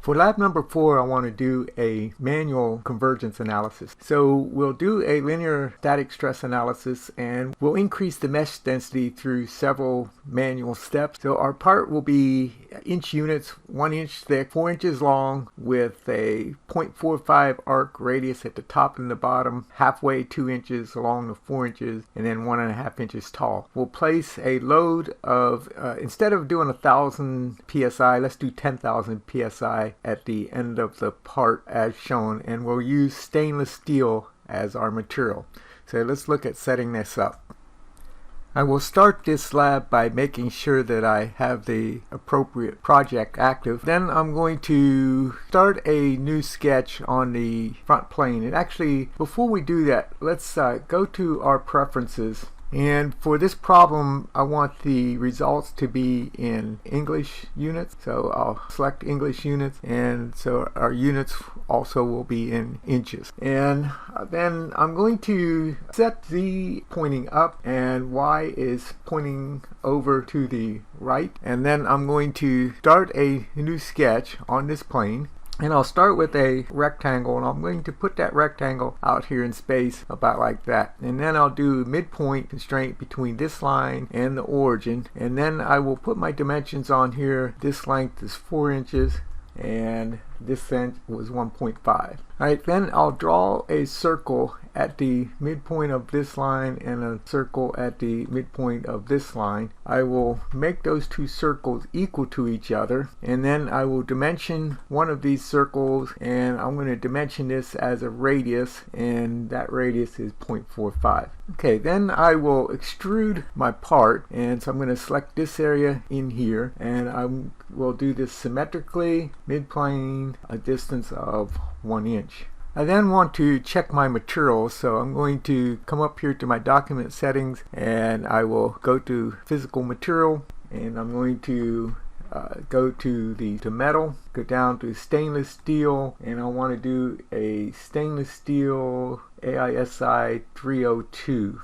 For lab number 4, I want to do a manual convergence analysis. So we'll do a linear static stress analysis and we'll increase the mesh density through several manual steps. So our part will be inch units, 1 inch thick, 4 inches long, with a 0.45 arc radius at the top and the bottom, halfway 2 inches along the 4 inches, and then 1.5 inches tall. We'll place a load of, instead of doing 1,000 psi, let's do 10,000 psi at the end of the part as shown, and we'll use stainless steel as our material. So let's look at setting this up. I will start this lab by making sure that I have the appropriate project active. Then I'm going to start a new sketch on the front plane. And actually, before we do that, let's go to our preferences. And for this problem, I want the results to be in English units. So I'll select English units, and so our units also will be in inches. And then I'm going to set Z pointing up and Y is pointing over to the right. And then I'm going to start a new sketch on this plane. And I'll start with a rectangle, and I'm going to put that rectangle out here in space about like that. And then I'll do midpoint constraint between this line and the origin. And then I will put my dimensions on here. This length is 4 inches and this length was 1.5. Alright, then I'll draw a circle at the midpoint of this line and a circle at the midpoint of this line. I will make those two circles equal to each other, and then I will dimension one of these circles, and I'm going to dimension this as a radius, and that radius is 0.45. Okay, then I will extrude my part, and so I'm going to select this area in here, and I will do this symmetrically, mid-plane, a distance of 1 inch. I then want to check my materials, so I'm going to come up here to my document settings, and I will go to physical material, and I'm going to go to the metal, go down to stainless steel, and I want to do a stainless steel AISI 302,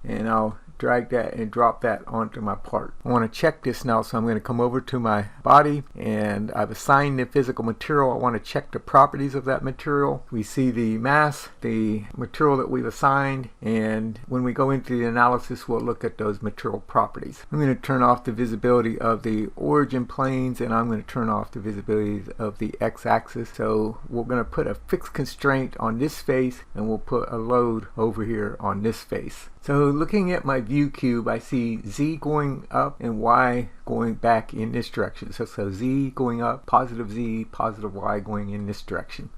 and I'll drag that and drop that onto my part. I want to check this now, so I'm going to come over to my body, and I've assigned the physical material. I want to check the properties of that material. We see the mass, the material that we've assigned, and when we go into the analysis, we'll look at those material properties. I'm going to turn off the visibility of the origin planes, and I'm going to turn off the visibility of the x-axis. So we're going to put a fixed constraint on this face, and we'll put a load over here on this face. So looking at my view cube, I see Z going up and Y going back in this direction. So Z going up, positive Z, positive Y going in this direction.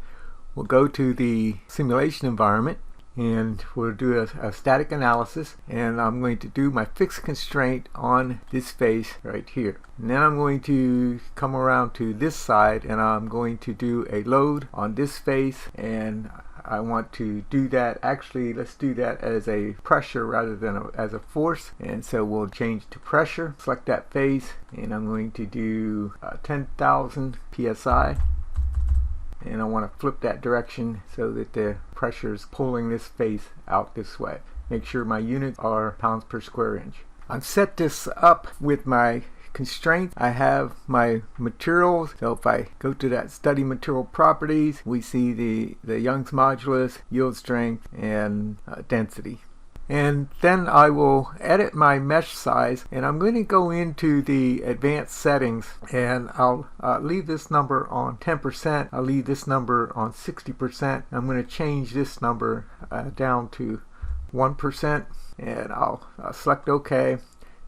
We'll go to the simulation environment, and we'll do a static analysis, and I'm going to do my fixed constraint on this face right here. And then I'm going to come around to this side, and I'm going to do a load on this face, and I want to do that, actually let's do that as a pressure rather than as a force, and so we'll change to pressure, select that face, and I'm going to do 10,000 psi, and I want to flip that direction so that the pressure is pulling this face out this way. Make sure my units are pounds per square inch. I've set this up with my constraint. I have my materials, so if I go to that study material properties, we see the Young's modulus, yield strength, and density. And then I will edit my mesh size, and I'm going to go into the advanced settings, and I'll leave this number on 10%, I'll leave this number on 60%, I'm going to change this number down to 1%, and I'll select OK.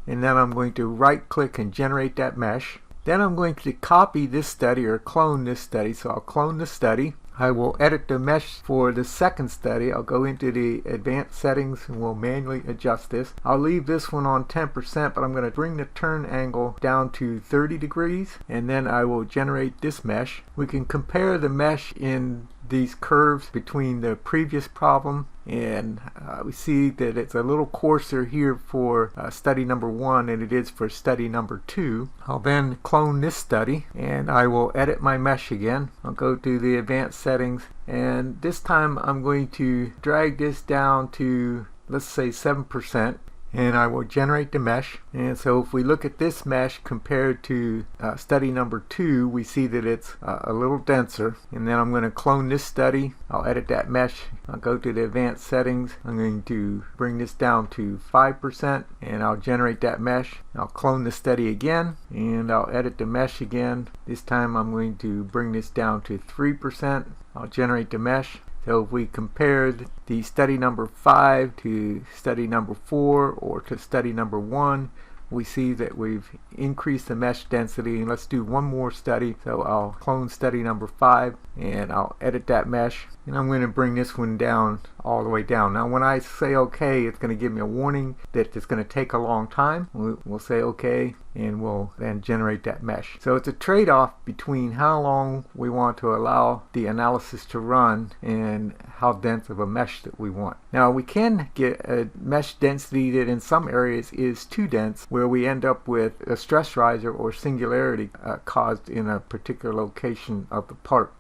And then I'm going to right click and generate that mesh. Then I'm going to copy this study or clone this study. So I'll clone the study. I will edit the mesh for the second study. I'll go into the advanced settings and we'll manually adjust this. I'll leave this one on 10%, but I'm going to bring the turn angle down to 30 degrees, and then I will generate this mesh. We can compare the mesh in these curves between the previous problem, and we see that it's a little coarser here for study number 1 than it is for study number 2. I'll then clone this study, and I will edit my mesh again. I'll go to the advanced settings, and this time I'm going to drag this down to, let's say, 7%, and I will generate the mesh. And so if we look at this mesh compared to study number 2, we see that it's a little denser. And then I'm going to clone this study. I'll edit that mesh. I'll go to the advanced settings. I'm going to bring this down to 5%, and I'll generate that mesh. I'll clone the study again, and I'll edit the mesh again. This time I'm going to bring this down to 3%. I'll generate the mesh. So if we compared the study number 5 to study number 4 or to study number 1, we see that we've increased the mesh density. And let's do one more study. So I'll clone study number 5, and I'll edit that mesh, and I'm going to bring this one down all the way down. Now when I say OK, it's going to give me a warning that it's going to take a long time. We'll say OK, and we'll then generate that mesh. So it's a trade-off between how long we want to allow the analysis to run and how dense of a mesh that we want. Now we can get a mesh density that in some areas is too dense, where we end up with a stress riser or singularity caused in a particular location of the part.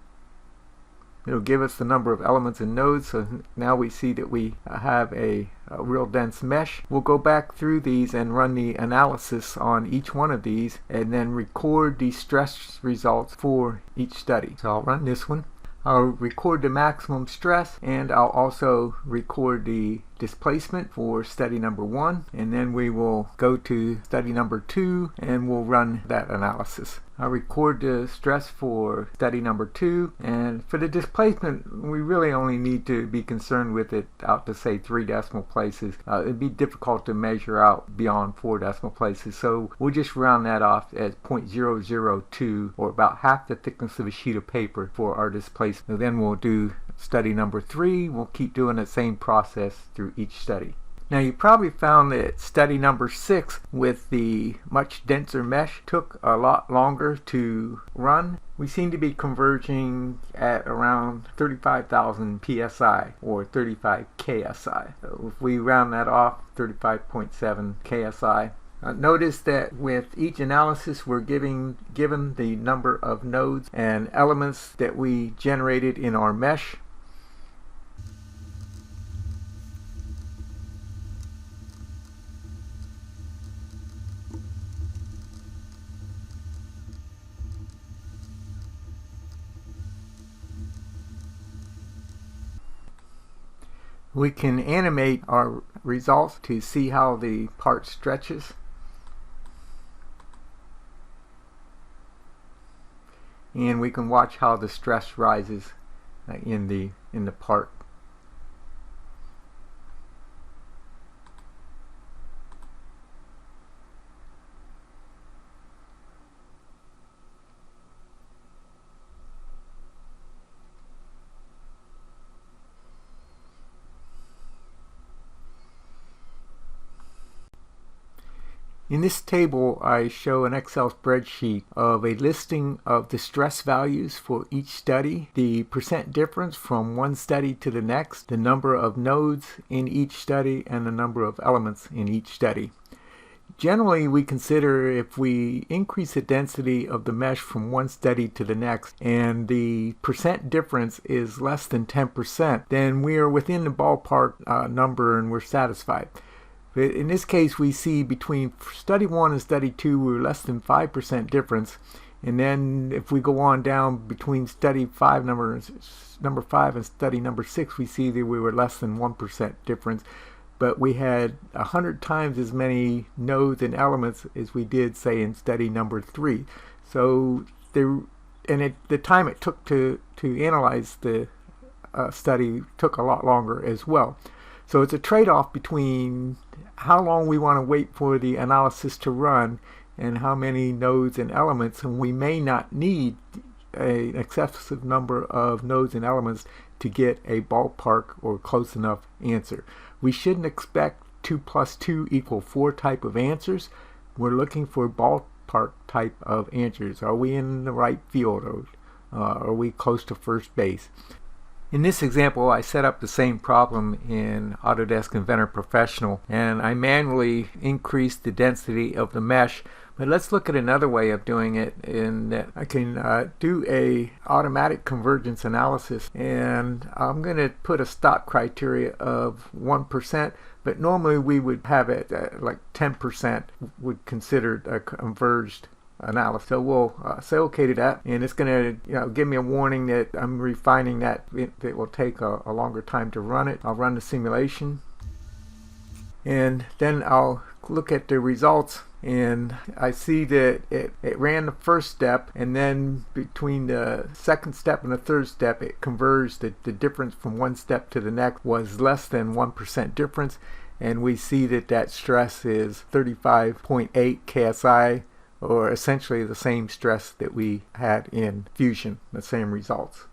It'll give us the number of elements and nodes, so now we see that we have a real dense mesh. We'll go back through these and run the analysis on each one of these, and then record the stress results for each study. So I'll run this one. I'll record the maximum stress, and I'll also record the displacement for study number 1, and then we will go to study number 2 and we'll run that analysis. I'll record the stress for study number 2, and for the displacement we really only need to be concerned with it out to say 3 decimal places. It'd be difficult to measure out beyond 4 decimal places, so we'll just round that off as 0.002, or about half the thickness of a sheet of paper for our displacement. So then we'll do study number 3. We'll keep doing the same process through each study. Now you probably found that study number 6 with the much denser mesh took a lot longer to run. We seem to be converging at around 35,000 psi or 35 ksi. So if we round that off, 35.7 ksi. Notice that with each analysis we're given the number of nodes and elements that we generated in our mesh. We can animate our results to see how the part stretches. And we can watch how the stress rises in the part. In this table, I show an Excel spreadsheet of a listing of the stress values for each study, the percent difference from one study to the next, the number of nodes in each study, and the number of elements in each study. Generally, we consider if we increase the density of the mesh from one study to the next and the percent difference is less than 10%, then we are within the ballpark number and we're satisfied. But in this case, we see between study 1 and study 2, we're less than 5% difference. And then if we go on down between study 5, number 5 and study number 6, we see that we were less than 1% difference. But we had 100 times as many nodes and elements as we did, say, in study number 3. So the time it took to analyze the study took a lot longer as well. So it's a trade-off between how long we want to wait for the analysis to run and how many nodes and elements, and we may not need an excessive number of nodes and elements to get a ballpark or close enough answer. We shouldn't expect 2 plus 2 equal 4 type of answers. We're looking for ballpark type of answers. Are we in the right field, or are we close to first base? In this example, I set up the same problem in Autodesk Inventor Professional, and I manually increased the density of the mesh. But let's look at another way of doing it, in that I can do a automatic convergence analysis, and I'm going to put a stop criteria of 1%, but normally we would have it like 10% would consider a converged analysis. So we'll say okay to that, and it's going to give me a warning that I'm refining that. It will take a longer time to run it. I'll run the simulation, and then I'll look at the results, and I see that it ran the first step, and then between the second step and the third step it converged. The difference from one step to the next was less than 1% difference, and we see that stress is 35.8 KSI, or essentially the same stress that we had in fusion, the same results.